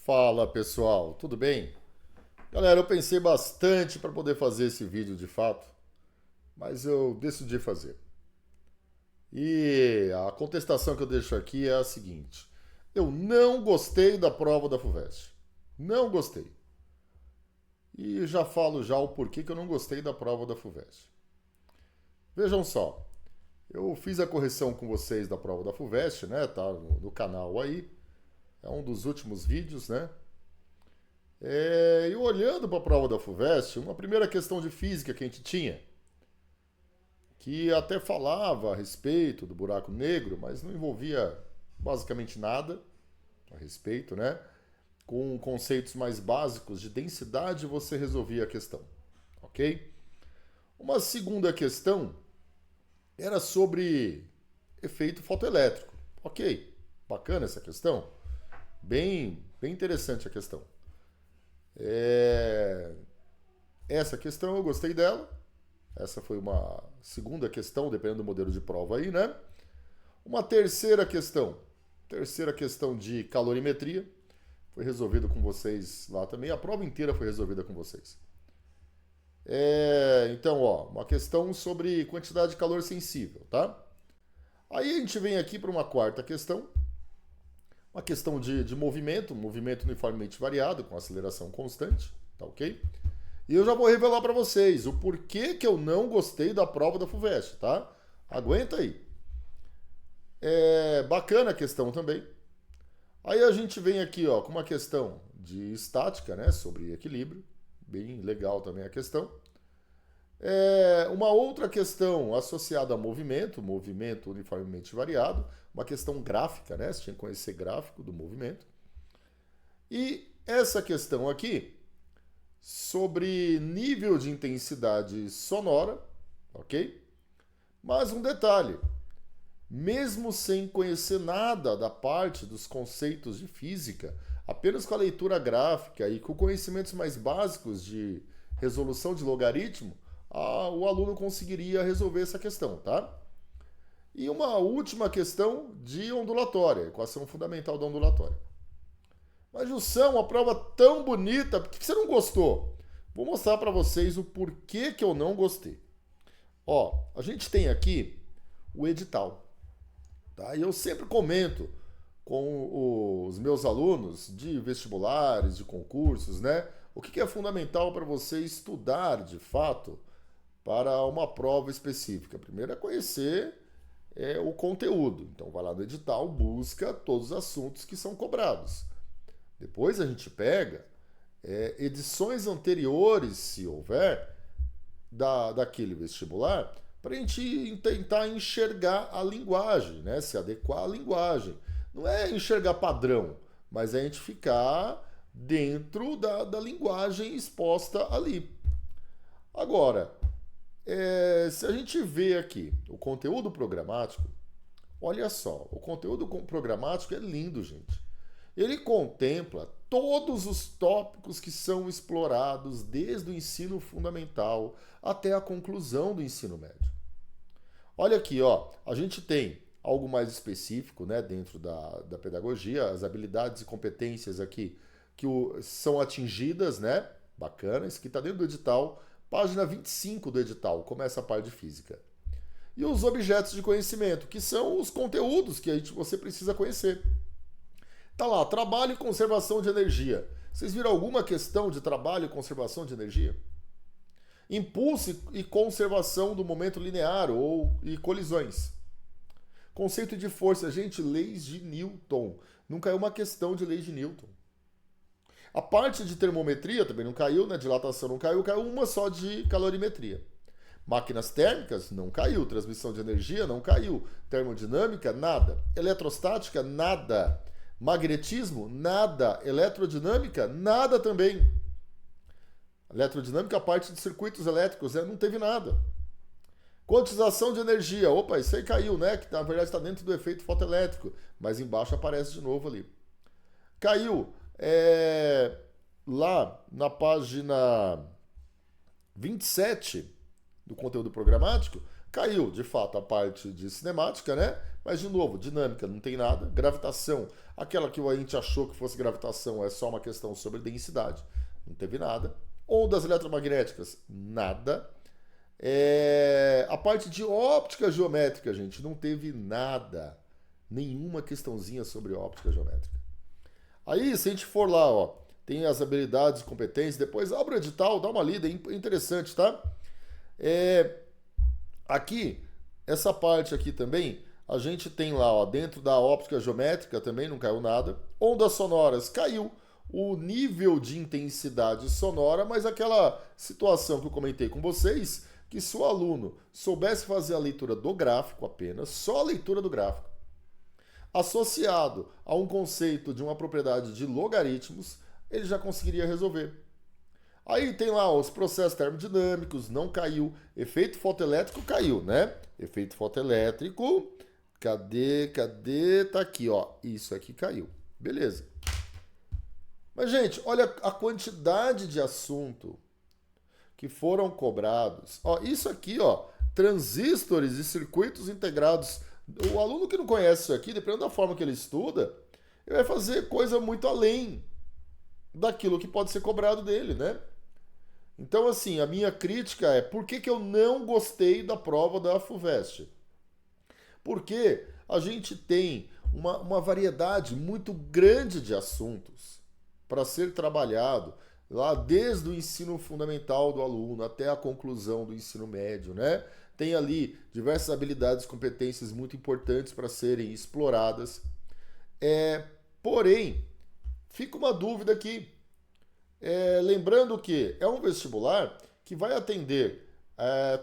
Fala pessoal, tudo bem? Galera, eu pensei bastante para poder fazer esse vídeo de fato, mas eu decidi fazer. E a contestação que eu deixo aqui é a seguinte: eu não gostei da prova da FUVEST. Não gostei. E já falo já o porquê que eu não gostei da prova da FUVEST. Vejam só, eu fiz a correção com vocês da prova da FUVEST, né? Tá no canal aí. É um dos últimos vídeos, né? E olhando para a prova da FUVEST, uma primeira questão de física que a gente tinha, que até falava a respeito do buraco negro, mas não envolvia basicamente nada a respeito, né? Com conceitos mais básicos de densidade, você resolvia a questão, ok? Uma segunda questão era sobre efeito fotoelétrico. Ok, bacana essa questão. Bem interessante a questão. É, Essa questão eu gostei dela. Essa foi uma segunda questão, dependendo do modelo de prova aí, né? Uma terceira questão de calorimetria, foi resolvida com vocês lá também. A prova inteira foi resolvida com vocês. Então, ó, uma questão sobre quantidade de calor sensível, tá? Aí a gente vem aqui para uma quarta questão, uma questão de movimento, movimento uniformemente variado, com aceleração constante, tá ok? E eu já vou revelar para vocês o porquê que eu não gostei da prova da FUVEST, tá? Aguenta aí. Bacana a questão também. Aí a gente vem aqui, ó, com uma questão de estática, né, sobre equilíbrio. Bem legal também a questão. Uma outra questão associada a movimento, movimento uniformemente variado, uma questão gráfica, né? Você tinha que conhecer gráfico do movimento. E essa questão aqui sobre nível de intensidade sonora, ok? Mas um detalhe, mesmo sem conhecer nada da parte dos conceitos de física, apenas com a leitura gráfica e com conhecimentos mais básicos de resolução de logaritmo, o aluno conseguiria resolver essa questão, tá? E uma última questão de ondulatória, equação fundamental da ondulatória. Mas, Jussão, uma prova tão bonita, por que você não gostou? Vou mostrar para vocês o porquê que eu não gostei. Ó, a gente tem aqui o edital, tá? E eu sempre comento com os meus alunos de vestibulares, de concursos, né? O que é fundamental para você estudar, de fato, para uma prova específica. Primeiro é conhecer o conteúdo. Então, vai lá no edital, busca todos os assuntos que são cobrados. Depois a gente pega edições anteriores, se houver, daquele vestibular, para a gente tentar enxergar a linguagem, né? Se adequar à linguagem. Não é enxergar padrão, mas é a gente ficar dentro da linguagem exposta ali. Agora, se a gente vê aqui o conteúdo programático, olha só, o conteúdo programático é lindo, gente. Ele contempla todos os tópicos que são explorados desde o ensino fundamental até a conclusão do ensino médio. Olha aqui, ó, a gente tem algo mais específico, né, dentro da pedagogia, as habilidades e competências aqui que são atingidas, né? Bacana, isso aqui está dentro do edital, página 25 do edital, começa a parte de física. E os objetos de conhecimento, que são os conteúdos que você precisa conhecer. Tá lá, trabalho e conservação de energia. Vocês viram alguma questão de trabalho e conservação de energia? Impulso e conservação do momento linear e colisões. Conceito de força, gente, leis de Newton. Não caiu uma questão de leis de Newton. A parte de termometria também não caiu, né? Dilatação não caiu, caiu uma só de calorimetria. Máquinas térmicas não caiu, transmissão de energia não caiu, termodinâmica nada, eletrostática nada. Magnetismo, nada. Eletrodinâmica, nada também. Eletrodinâmica, a parte de circuitos elétricos, não teve nada. Quantização de energia, opa, isso aí caiu, né? Que na verdade está dentro do efeito fotoelétrico, mas embaixo aparece de novo ali. Caiu lá na página 27 do conteúdo programático, Caiu, de fato, a parte de cinemática, né? Mas, de novo, dinâmica, não tem nada. Gravitação, aquela que a gente achou que fosse gravitação, é só uma questão sobre densidade. Não teve nada. Ondas eletromagnéticas, nada. A parte de óptica geométrica, gente, não teve nada. Nenhuma questãozinha sobre óptica geométrica. Aí, se a gente for lá, ó, tem as habilidades e competências, depois abre o edital, dá uma lida, é interessante, tá? Aqui, essa parte aqui também, a gente tem lá, ó, dentro da óptica geométrica também não caiu nada. Ondas sonoras, caiu o nível de intensidade sonora, mas aquela situação que eu comentei com vocês, que se o aluno soubesse fazer a leitura do gráfico apenas, só a leitura do gráfico, associado a um conceito de uma propriedade de logaritmos, ele já conseguiria resolver. Aí tem lá os processos termodinâmicos, não caiu. Efeito fotoelétrico caiu, né? Efeito fotoelétrico, cadê? Tá aqui, ó. Isso aqui caiu. Beleza. Mas, gente, olha a quantidade de assunto que foram cobrados. Ó, isso aqui, ó, transistores e circuitos integrados. O aluno que não conhece isso aqui, dependendo da forma que ele estuda, ele vai fazer coisa muito além daquilo que pode ser cobrado dele, né? Então, assim, a minha crítica é por que eu não gostei da prova da FUVEST? Porque a gente tem uma variedade muito grande de assuntos para ser trabalhado lá desde o ensino fundamental do aluno até a conclusão do ensino médio, né? Tem ali diversas habilidades e competências muito importantes para serem exploradas. Porém, fica uma dúvida aqui. Lembrando que é um vestibular que vai atender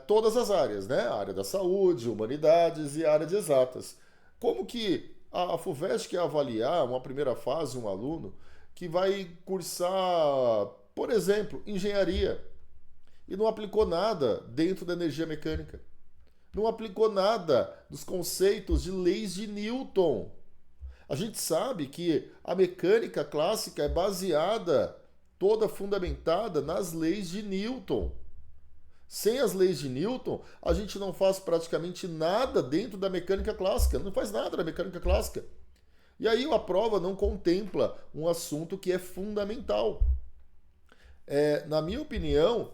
todas as áreas, né? A área da saúde, humanidades e a área de exatas. Como que a FUVEST quer avaliar uma primeira fase, um aluno que vai cursar, por exemplo, engenharia e não aplicou nada dentro da energia mecânica? Não aplicou nada dos conceitos de leis de Newton. A gente sabe que a mecânica clássica é baseada, toda fundamentada nas leis de Newton. Sem as leis de Newton, a gente não faz praticamente nada dentro da mecânica clássica. Não faz nada da mecânica clássica. E aí a prova não contempla um assunto que é fundamental. Na minha opinião,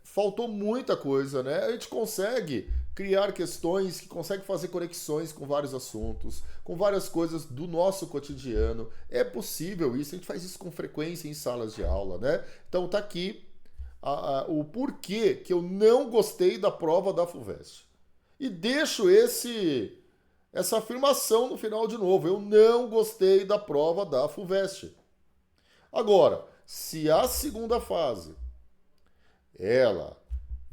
faltou muita coisa, né? A gente consegue criar questões que conseguem fazer conexões com vários assuntos, com várias coisas do nosso cotidiano. É possível isso, a gente faz isso com frequência em salas de aula, né? Então tá aqui o porquê que eu não gostei da prova da FUVEST. E deixo essa afirmação no final de novo. Eu não gostei da prova da FUVEST. Agora, se a segunda fase ela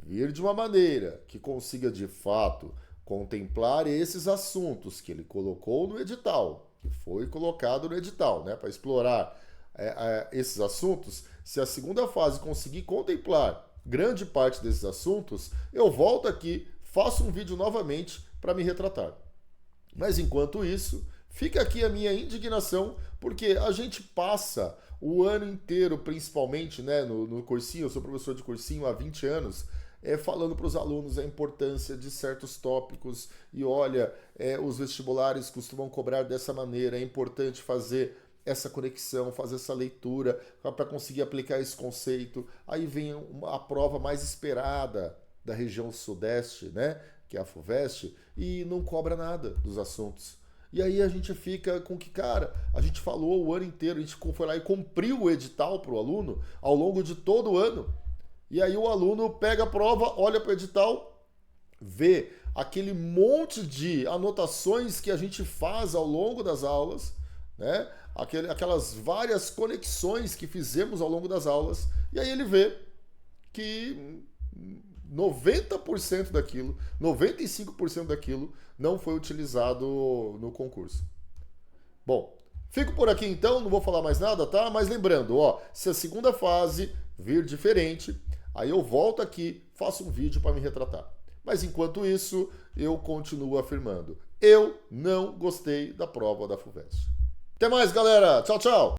vir de uma maneira que consiga de fato contemplar esses assuntos que ele colocou no edital, que foi colocado no edital, né, para explorar esses assuntos, se a segunda fase conseguir contemplar grande parte desses assuntos, eu volto aqui, faço um vídeo novamente para me retratar. Mas enquanto isso, fica aqui a minha indignação, porque a gente passa o ano inteiro, principalmente, né, no cursinho, eu sou professor de cursinho há 20 anos, falando para os alunos a importância de certos tópicos e olha, os vestibulares costumam cobrar dessa maneira, é importante fazer essa conexão, fazer essa leitura para conseguir aplicar esse conceito. Aí vem a prova mais esperada da região sudeste, né, que é a FUVEST, e não cobra nada dos assuntos. E aí a gente fica com que, cara, a gente falou o ano inteiro, a gente foi lá e cumpriu o edital para o aluno ao longo de todo o ano. E aí o aluno pega a prova, olha para o edital, vê aquele monte de anotações que a gente faz ao longo das aulas, né? Aquelas várias conexões que fizemos ao longo das aulas, e aí ele vê que 90% daquilo, 95% daquilo não foi utilizado no concurso. Bom, fico por aqui então, não vou falar mais nada, tá? Mas lembrando, ó, se a segunda fase vir diferente, aí eu volto aqui, faço um vídeo para me retratar. Mas enquanto isso, eu continuo afirmando, eu não gostei da prova da FUVEST. Até mais, galera. Tchau, tchau.